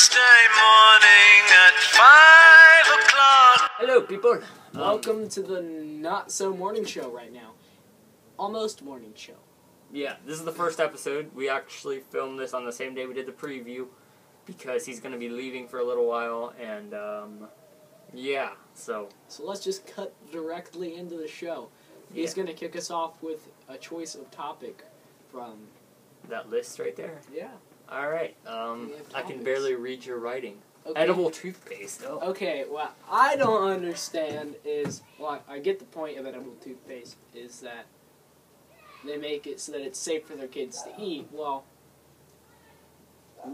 Thursday morning at 5 o'clock. Hello, people. Welcome to the not-so morning show right now. Almost morning show. Yeah, this is the first episode. We actually filmed this on the same day we did the preview because he's going to be leaving for a little while, and, yeah, so... So let's just cut directly into the show. He's going to kick us off with a choice of topic from... That list right there? Yeah. Alright, I can barely read your writing. Okay. Edible toothpaste. Oh. Okay, what I don't understand is... Well, I get the point of edible toothpaste, is that they make it so that it's safe for their kids to eat. Well,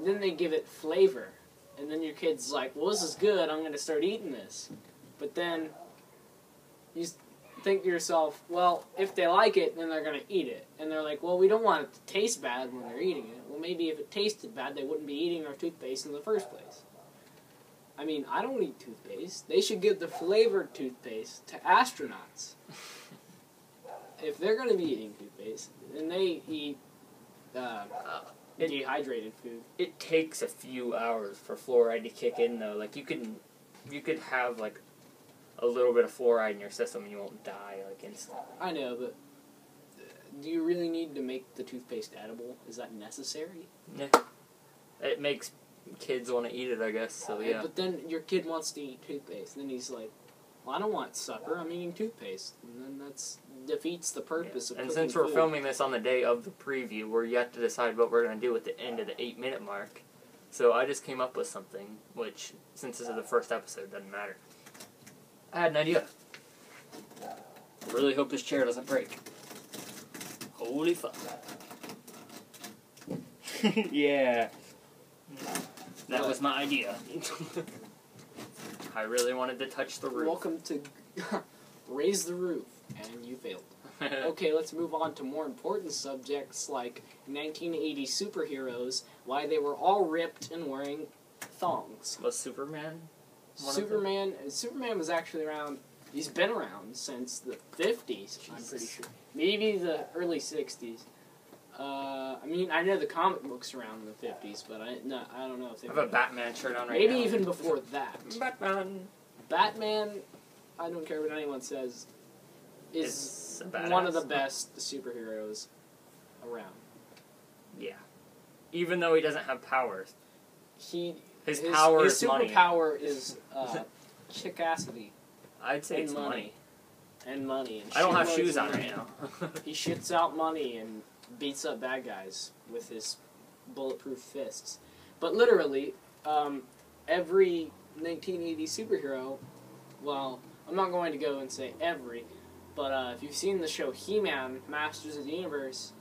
then they give it flavor. And then your kid's like, well, this is good, I'm going to start eating this. But then you think to yourself, well, if they like it, then they're going to eat it. And they're like, well, we don't want it to taste bad when they're eating it. Well, maybe if it tasted bad, they wouldn't be eating our toothpaste in the first place. I mean, I don't eat toothpaste. They should give the flavored toothpaste to astronauts. If they're going to be eating toothpaste, then they eat dehydrated food. It takes a few hours for fluoride to kick in, though. Like, you could have, like, a little bit of fluoride in your system and you won't die, like, instantly. I know, but do you really need to make the toothpaste edible? Is that necessary? Yeah. It makes kids want to eat it, I guess, so yeah. But then your kid wants to eat toothpaste, and then he's like, well, I don't want sucker, I'm eating toothpaste. And then that's defeats the purpose of cooking. And since we're food. filming this on the day of the preview, we're yet to decide what we're going to do at the end of the 8-minute mark. So I just came up with something, which, since this is the first episode, doesn't matter. I had an idea. I really hope this chair doesn't break. Holy fuck. Yeah. That was my idea. I really wanted to touch the roof. Welcome to Raise the Roof, and you failed. Okay, let's move on to more important subjects like 1980 superheroes, why they were all ripped and wearing thongs. Was Superman? Superman was actually around, he's been around since the 50s, I'm pretty sure. Maybe the early 60s. I mean, I know the comic books around the 50s, but I don't know if they I have a Batman shirt on right now. Maybe even before that. Batman, I don't care what anyone says, is one of the best superheroes around. Yeah. Even though he doesn't have powers. His superpower is chick-assity. I'd say it's money. And money. And I don't have shoes on right now. He shits out money and beats up bad guys with his bulletproof fists. But literally, every 1980 superhero, well, I'm not going to go and say every, but if you've seen the show He-Man, Masters of the Universe,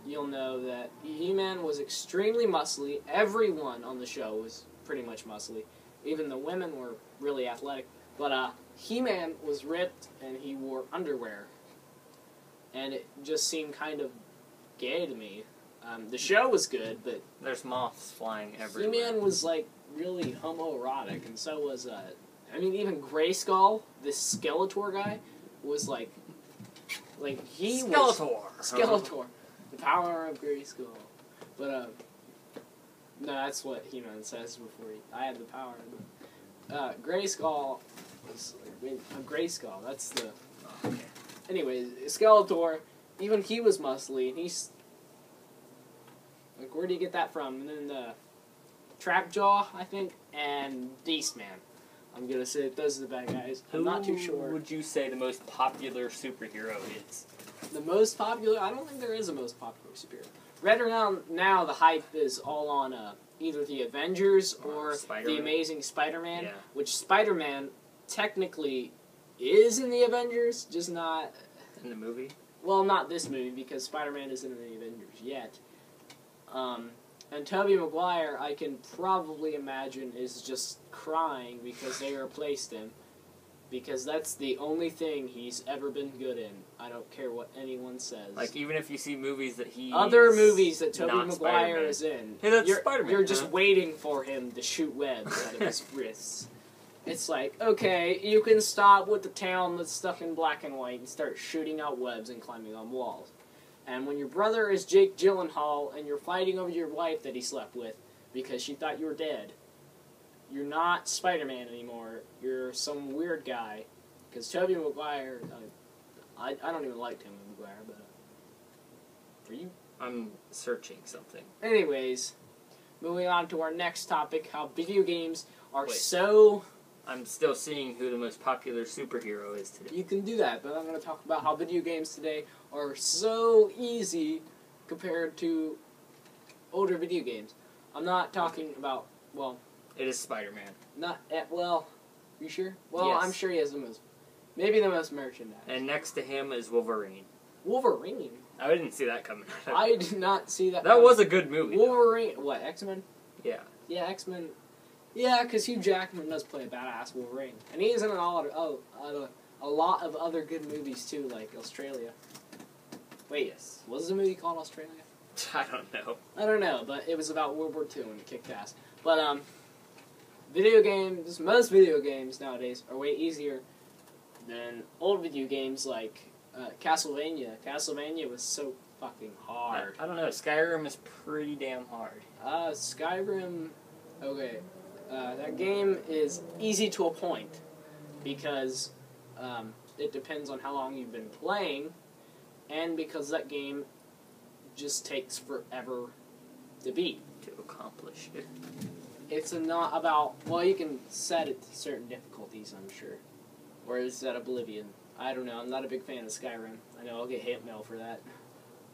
you'll know that He-Man was extremely muscly. Everyone on the show was pretty much muscly. Even the women were really athletic. But He-Man was ripped and he wore underwear. And it just seemed kind of gay to me. The show was good, but... There's moths flying everywhere. He-Man was, like, really homoerotic, and so was, I mean, even Grayskull, this Skeletor guy, was, like he Skeletor! Was... Skeletor. The power of Grayskull. But, no, that's what He-Man says before I had the power. Grayskull was, like, a Grayskull, that's the... Okay. Anyway, Skeletor, even he was muscly, and he's... Like, where do you get that from? And then Trapjaw, I think, and Beastman. I'm gonna say those are the bad guys. I'm not too sure. Who would you say the most popular superhero is? The most popular? I don't think there is a most popular superhero. Right around now, the hype is all on either the Avengers or the Amazing Spider-Man, yeah. Which Spider-Man technically is in the Avengers, just not... In the movie? Well, not this movie, because Spider-Man isn't in the Avengers yet. And Tobey Maguire, I can probably imagine, is just crying because they replaced him. Because that's the only thing he's ever been good in. I don't care what anyone says. Like, even if you see movies that he... Other movies that Tobey Maguire is in. Hey, that's Spider-Man. You're just waiting for him to shoot webs out of his wrists. It's like, okay, you can stop with the town that's stuck in black and white and start shooting out webs and climbing on walls. And when your brother is Jake Gyllenhaal and you're fighting over your wife that he slept with because she thought you were dead, you're not Spider-Man anymore. You're some weird guy. Because Tobey Maguire, I don't even like Tobey Maguire, but are you? I'm searching something. Anyways, moving on to our next topic: how video games are Wait. so. I'm still seeing who the most popular superhero is today. You can do that, but I'm going to talk about how video games today are so easy compared to older video games. I'm not talking about, well... It is Spider-Man. Not, well, you sure? Well, Yes. I'm sure he has the most, maybe the most merchandise. And next to him is Wolverine. Wolverine? I didn't see that coming. I did not see that. That was a good movie. Wolverine, what, X-Men? Yeah. Yeah, X-Men. Yeah, because Hugh Jackman does play a badass Wolverine. And he is in a lot of other good movies, too, like Australia. Wait, Yes. was the movie called Australia? I don't know. I don't know, but it was about World War II and it kicked ass. But, video games, most video games nowadays are way easier than old video games like Castlevania. Castlevania was so fucking hard. I don't know. Skyrim is pretty damn hard. Skyrim, okay, that game is easy to a point because it depends on how long you've been playing, and because that game just takes forever to beat. To accomplish it. It's not about, well, you can set it to certain difficulties, I'm sure. Or is that Oblivion? I don't know, I'm not a big fan of Skyrim. I know I'll get hate mail for that.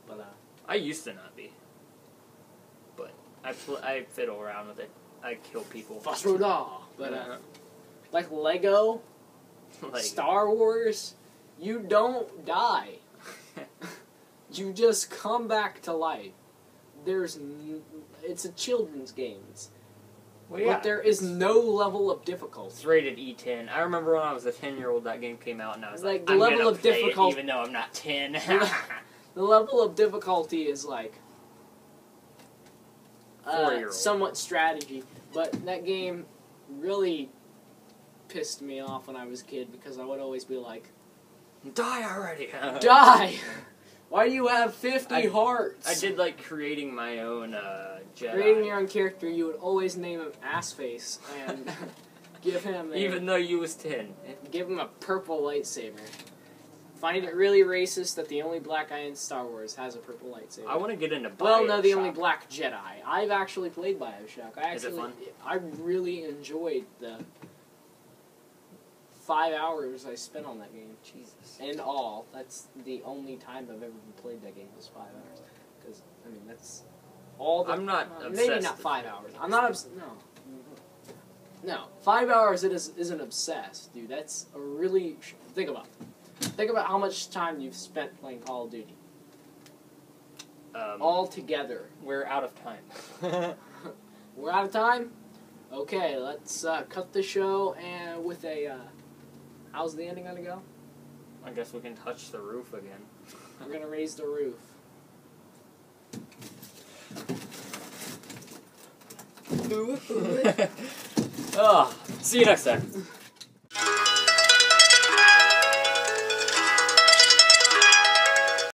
But, I used to not be. But I fiddle around with it. I kill people. But, like Lego, Like, Star Wars, you don't die. You just come back to life. It's a children's game. well, yeah, But there is no level of difficulty. it's rated E10. I remember when I was a 10-year-old, that game came out, and I was Like, like, the I'm level gonna of play it difficulty- even though I'm not 10. The level of difficulty is like 4-year-old. somewhat strategy, but that game really pissed me off when I was a kid because I would always be like, Die already! die! Why do you have 50 I- hearts? I did like creating my own Jedi. Creating your own character, you would always name him Assface and give him Even though you was 10. give him a purple lightsaber. Find it really racist that the only black guy in Star Wars has a purple lightsaber. I want to get into Bioshock. Well, no, the only black Jedi. I've actually played Bioshock. Is it fun? I really enjoyed the 5 hours I spent on that game. Jesus. And all. That's the only time I've ever played that game was 5 hours. Because, I mean, that's all the... I'm not maybe obsessed not with 5 it. hours. I'm not no. No. 5 hours isn't obsessed, dude. That's a really... Think about it. Think about how much time you've spent playing Call of Duty. All together. We're out of time. We're out of time? Okay, let's cut the show and with a... how's the ending gonna go? I guess we can touch the roof again. We're gonna raise the roof. Oh, see you next time.